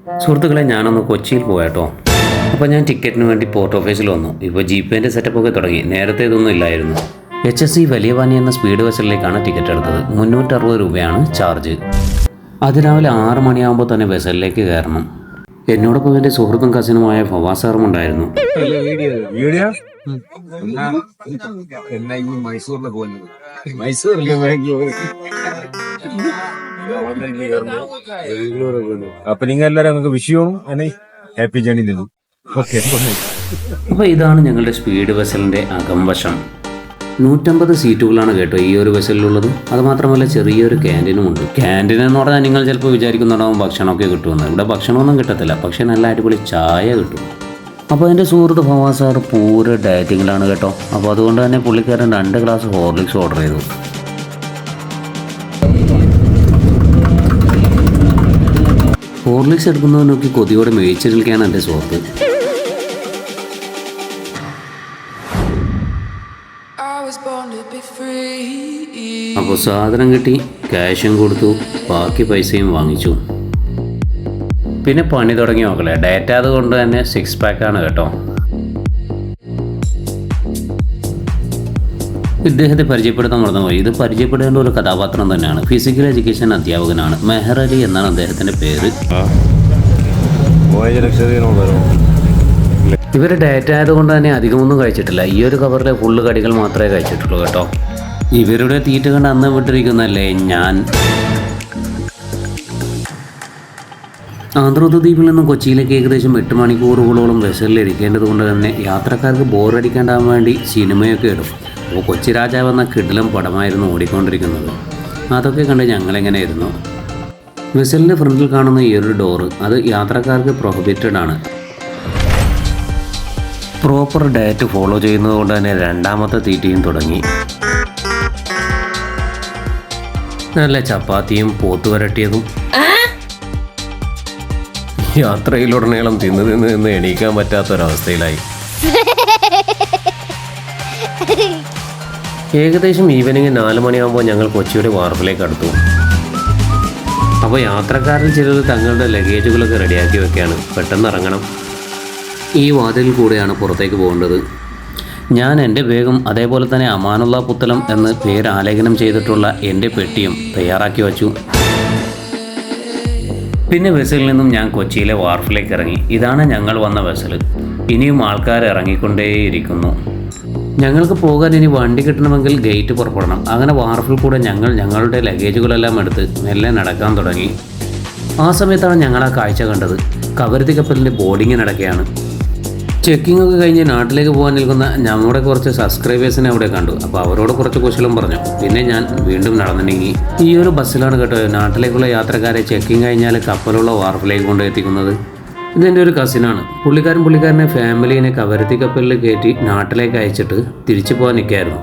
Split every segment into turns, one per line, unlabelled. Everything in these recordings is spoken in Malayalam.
സുഹൃത്തുക്കളെ, ഞാനൊന്ന് കൊച്ചിയിൽ പോയാട്ടോ. അപ്പോൾ ഞാൻ ടിക്കറ്റിന് വേണ്ടി പോർട്ട് ഓഫീസിൽ വന്നു. ഇപ്പോൾ GPൻ്റെ സെറ്റപ്പൊക്കെ തുടങ്ങി. നേരത്തെ ഇതൊന്നും ഇല്ലായിരുന്നു. HSC വലിയവാനി എന്ന സ്പീഡ് വെസലിലേക്കാണ് ടിക്കറ്റ് എടുത്തത്. 360 രൂപയാണ് ചാർജ്. അതിരാവിലെ 6 മണിയാകുമ്പോൾ തന്നെ വെസലിലേക്ക് കയറണം. എന്നോടൊപ്പം എൻ്റെ സുഹൃത്തും കസിനുമായ ഫവാസ് സാറും ഉണ്ടായിരുന്നു.
അപ്പൊ നിങ്ങൾ എല്ലാരും നമുക്ക് വിഷയവും ഹാപ്പി ജേണി തന്നു.
അപ്പോൾ ഇതാണ് ഞങ്ങളുടെ സ്പീഡ് വെസലിൻ്റെ അകംവശം. 150 സീറ്റുകളാണ് കേട്ടോ ഈ ഒരു വെസലിലുള്ളത്. അതുമാത്രമല്ല ചെറിയൊരു ക്യാൻറ്റീനും ഉണ്ട്. ക്യാൻറ്റീൻ എന്ന് പറഞ്ഞാൽ നിങ്ങൾ ചിലപ്പോൾ വിചാരിക്കുന്നുണ്ടാവും ഭക്ഷണമൊക്കെ കിട്ടുമെന്ന്. ഇവിടെ ഭക്ഷണമൊന്നും കിട്ടത്തില്ല, പക്ഷേ നല്ല അടിപൊളി ചായ കിട്ടും. അപ്പോൾ എൻ്റെ സുഹൃത്ത് ഫവാസ് സാർ പൂര ഡയറ്റിങ്ങിലാണ് കേട്ടോ. അപ്പോൾ അതുകൊണ്ട് തന്നെ പുള്ളിക്കാരൻ 2 ഗ്ലാസ് ഹോർലിക്സ് ഓർഡർ ചെയ്തു. ഹോർലിക്സ് എടുക്കുന്നത് നോക്കി കൊതിയോടെ മേയിച്ചിരിക്കുകയാണ് എൻ്റെ സുഹൃത്ത്. അപ്പോൾ സാധനം കിട്ടി, ക്യാഷും കൊടുത്തു, ബാക്കി പൈസയും വാങ്ങിച്ചു. പിന്നെ പണി തുടങ്ങി നോക്കലേ. ഡേറ്റ അതുകൊണ്ട് തന്നെ 6 പാക്കാണ് കേട്ടോ. ഇദ്ദേഹത്തെ പരിചയപ്പെടുത്താൻ മറന്നുപോയി. ഇത് പരിചയപ്പെടേണ്ട ഒരു കഥാപാത്രം തന്നെയാണ്. ഫിസിക്കൽ എഡ്യൂക്കേഷൻ അധ്യാപകനാണ്. മെഹർ അലി എന്നാണ് അദ്ദേഹത്തിൻ്റെ പേര്. ഇവർ ഡേറ്റ ആയതുകൊണ്ട് തന്നെ അധികമൊന്നും കഴിച്ചിട്ടില്ല. ഈ ഒരു കവറിലെ ഫുള്ള് കടികൾ മാത്രമേ കഴിച്ചിട്ടുള്ളൂ കേട്ടോ. ഇവരുടെ തീറ്റ കണ്ട് അന്ന് വിട്ടിരിക്കുന്നല്ലേ ഞാൻ. ആന്ധ്രാദ്വീപിൽ നിന്നും കൊച്ചിയിലേക്ക് ഏകദേശം 8 മണിക്കൂറുകളോളം വെസലിൽ ഇരിക്കേണ്ടത് കൊണ്ട് തന്നെ യാത്രക്കാർക്ക് ബോറടിക്കാണ്ടാവാൻ വേണ്ടി സിനിമയൊക്കെ ഇടും. അപ്പോൾ കൊച്ചി രാജാവ് എന്ന കിടിലം പടമായിരുന്നു ഓടിക്കൊണ്ടിരിക്കുന്നത്. അതൊക്കെ കണ്ട് ഞങ്ങളെങ്ങനെയായിരുന്നു. വെസലിൻ്റെ ഫ്രണ്ടിൽ കാണുന്ന ഈ ഒരു ഡോറ് അത് യാത്രക്കാർക്ക് പ്രൊഹിബിറ്റഡ് ആണ്. പ്രോപ്പർ ഡയറ്റ് ഫോളോ ചെയ്യുന്നത് കൊണ്ട് തന്നെ 2ാമത്തെ തീറ്റയും തുടങ്ങി. നല്ല ചപ്പാത്തിയും പോത്ത് വരട്ടിയതും. യാത്രയിലുടനീളം തിന്ന് എണീക്കാൻ പറ്റാത്തൊരവസ്ഥയിലായി. ഏകദേശം ഈവനിങ് 4 മണിയാകുമ്പോൾ ഞങ്ങൾ കൊച്ചിയുടെ വാർഫിലേക്ക് അടുത്തു. അപ്പോൾ യാത്രക്കാരിൽ ചിലർ തങ്ങളുടെ ലഗേജുകളൊക്കെ റെഡിയാക്കി വെക്കുകയാണ്. പെട്ടെന്ന് ഇറങ്ങണം. ഈ വാതിലിൽ കൂടെയാണ് പുറത്തേക്ക് പോകേണ്ടത്. ഞാൻ എൻ്റെ ബാഗും അതേപോലെ തന്നെ അമാനുള്ള പുത്തലം എന്ന് പേര് ആലേഖനം ചെയ്തിട്ടുള്ള എൻ്റെ പെട്ടിയും തയ്യാറാക്കി വച്ചു. പിന്നെ വെസലിൽ നിന്നും ഞാൻ കൊച്ചിയിലെ വാർഫിലേക്ക് ഇറങ്ങി. ഇതാണ് ഞങ്ങൾ വന്ന വെസൽ. ഇനിയും ആൾക്കാർ ഇറങ്ങിക്കൊണ്ടേയിരിക്കുന്നു. ഞങ്ങൾക്ക് പോകാൻ ഇനി വണ്ടി കിട്ടണമെങ്കിൽ ഗേറ്റ് പുറപ്പെടണം. അങ്ങനെ വാർഫിൽ കൂടെ ഞങ്ങൾ ഞങ്ങളുടെ ലഗേജുകളെല്ലാം എടുത്ത് മെല്ലെ നടക്കാൻ തുടങ്ങി. ആ സമയത്താണ് ഞങ്ങൾ ആ കാഴ്ച കണ്ടത്. കവരത്തി കപ്പലിൻ്റെ ബോർഡിങ് നടക്കുകയാണ്. ചെക്കിംഗ് ഒക്കെ കഴിഞ്ഞ് നാട്ടിലേക്ക് പോകാൻ നിൽക്കുന്ന നമ്മുടെ കുറച്ച് സബ്സ്ക്രൈബേഴ്സിനെ അവിടെ കണ്ടു. അപ്പോൾ അവരോട് കുറച്ച് കുശലം പറഞ്ഞു. പിന്നെ ഞാൻ വീണ്ടും നടന്നു നീങ്ങി. ഈ ഒരു ബസ്സിലാണ് കേട്ടോ നാട്ടിലേക്കുള്ള യാത്രക്കാരെ ചെക്കിംഗ് കഴിഞ്ഞാൽ കപ്പലുള്ള വാർഫിലേക്ക് കൊണ്ടെത്തിക്കുന്നത്. ഇതെൻ്റെ ഒരു കസിനാണ്. പുള്ളിക്കാരനെ ഫാമിലീനെ കവരത്തി കപ്പലിൽ കയറ്റി നാട്ടിലേക്ക് അയച്ചിട്ട് തിരിച്ചു പോകാൻ നിൽക്കായിരുന്നു.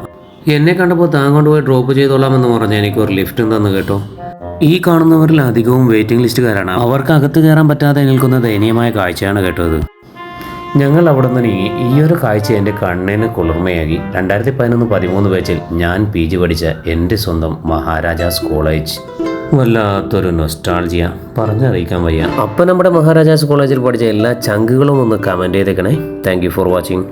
എന്നെ കണ്ടപ്പോൾ താൻ കൊണ്ടുപോയി ഡ്രോപ്പ് ചെയ്തോളാമെന്ന് പറഞ്ഞ് എനിക്കൊരു ലിഫ്റ്റും തന്നു കേട്ടോ. ഈ കാണുന്നവരിൽ അധികവും വെയിറ്റിംഗ് ലിസ്റ്റുകാരാണ്. അവർക്ക് അകത്ത് കയറാൻ പറ്റാതെ നിൽക്കുന്ന ദയനീയമായ കാഴ്ചയാണ് കേട്ടത്. ഞങ്ങൾ അവിടെ നിന്ന് നീങ്ങി. ഈ ഒരു കാഴ്ച എൻ്റെ കണ്ണിന് കുളിർമയാക്കി. 2011-13 ബാച്ചിൽ ഞാൻ PG പഠിച്ച എൻ്റെ സ്വന്തം മഹാരാജാസ് കോളേജ്. വല്ലാത്തൊരു നൊസ്റ്റാൾജിയ, പറഞ്ഞറിയിക്കാൻ വയ്യ. അപ്പം നമ്മുടെ മഹാരാജാസ് കോളേജിൽ പഠിച്ച എല്ലാ ചങ്കുകളും ഒന്ന് കമൻറ്റ് ചെയ്തേക്കണേ. Thank you for watching.